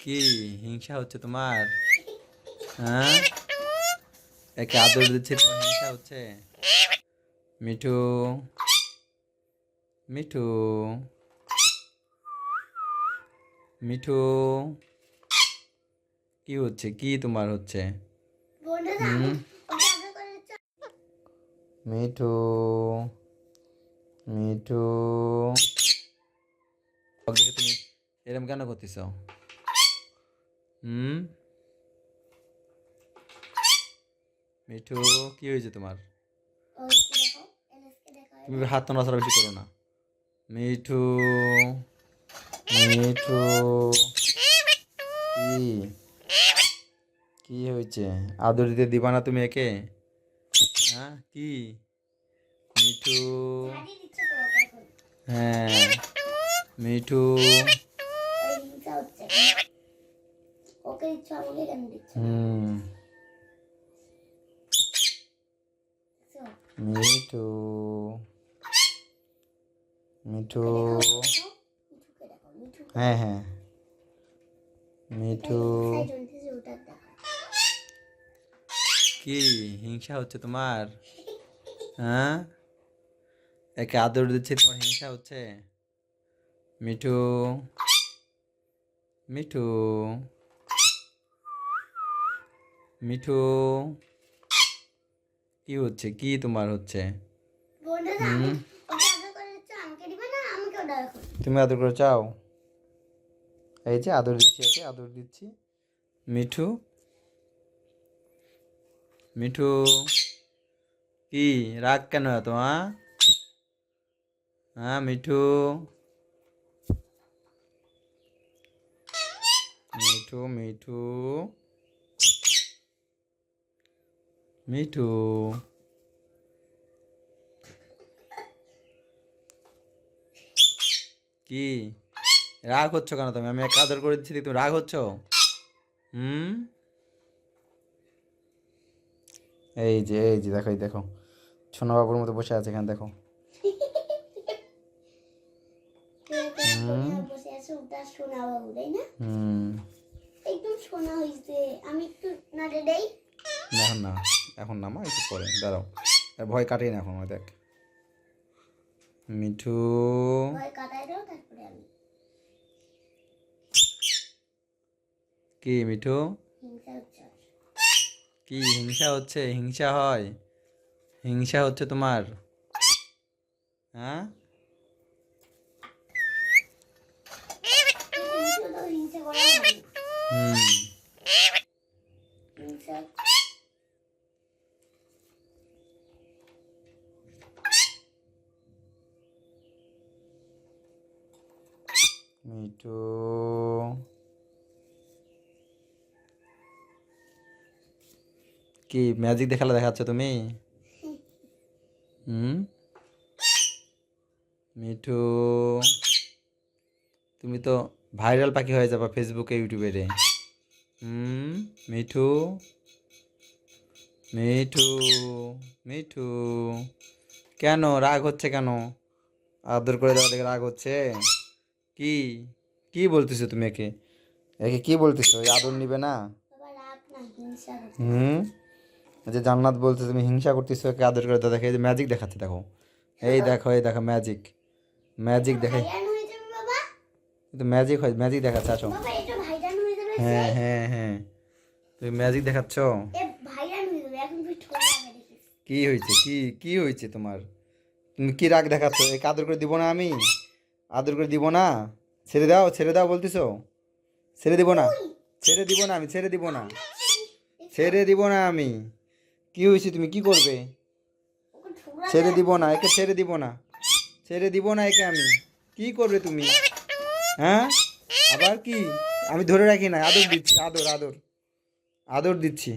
কি হিংসা হচ্ছে তোমার? হ্যাঁ, একে আদর দিচ্ছে, তোমার হিংসা হচ্ছে? মিঠু, মিঠু, মিঠু, কি হচ্ছে? কি তোমার হচ্ছে? হুম, মিঠু, মিঠু, ওকে তুমি এরকম কেন করতেছ? হুম, মিঠু, কি হয়েছে তোমার? তুমি হাত নড়াচড়া বেশি করো না। মিঠু, মিঠু, কি কি হয়েছে? আদর দিতে দিবা না তুমি একে? হ্যাঁ, কি? মিঠু, হ্যাঁ, মিঠু, হুম, মিঠু, মিঠু, হ্যাঁ হ্যাঁ, মিঠু, কি হিংসা হচ্ছে তোমার? হ্যাঁ, একে আদর দিচ্ছে, তোমার হিংসা হচ্ছে? মিঠু, মিঠু, মিঠু, কি হচ্ছে? কি তোমার হচ্ছে? হুম, তুমি আদর করে চাও? এই যে আদর দিচ্ছি, একে আদর দিচ্ছি। মিঠু, মিঠু, কি রাগ কেন এত? হ্যাঁ, হ্যাঁ, মিঠু, মিঠু, মিঠু, মিঠু, কি রাগ হচ্ছ কেন তুমি? আমি এক আদর করে দিচ্ছি, তুমি রাগ হচ্ছ? হুম, এই যে দেখো, এই দেখো, সোনা বাবুর মতো বসে আছে এখানে, দেখো। হুম, হুম, এখন না, এখন না মা, একটু পরে দাঁড়াও, আর ভয় কাটেই না এখন, ওই দেখ। মিঠু, কি মিঠু, কি হিংসা হচ্ছে? হিংসা হয়? হিংসা হচ্ছে তোমার? হ্যাঁ, হুম, মিঠু, কি ম্যাজিক দেখালে দেখাচ্ছ তুমি? হুম, মিঠু, তুমি তো ভাইরাল পাখি হয়ে যাবা ফেসবুকে, ইউটিউবে রে। হুম, মিঠু, মিঠু, মিঠু, কেন রাগ হচ্ছে কেন? আদর করে দেওয়া দেখে রাগ হচ্ছে? কি কি বলতেছো তুমি একে? একে কি বলতেছো? এই আদর নিবে না? হুম, এই যে জান্নাত বলছে তুমি হিংসা করতেছো, একে আদর করে দাও, দেখে এই যে ম্যাজিক দেখাচ্ছে, দেখো। এই দেখো, এই দেখো ম্যাজিক, ম্যাজিক দেখে, তো ম্যাজিক হয়, ম্যাজিক দেখাচ্ছে, আসো। হ্যাঁ হ্যাঁ হ্যাঁ, তুমি ম্যাজিক দেখাচ্ছ? কি হয়েছে? কি কি হয়েছে তোমার? তুমি কি রাগ দেখাচ্ছ? একে আদর করে দিব না আমি? আদর করে দিব না? ছেড়ে দাও, ছেড়ে দাও বলতেছো? ছেড়ে দিব না, ছেড়ে দিব না, আমি ছেড়ে দিব না, ছেড়ে দিব না আমি। কি হয়েছে? তুমি কি করবে? ছেড়ে দিব না, একে ছেড়ে দিব না, ছেড়ে দিব না একে আমি। কি করবে তুমি? হ্যাঁ, আবার কি? আমি ধরে রাখি না, আদর দিচ্ছি, আদর আদর, আদর দিচ্ছি।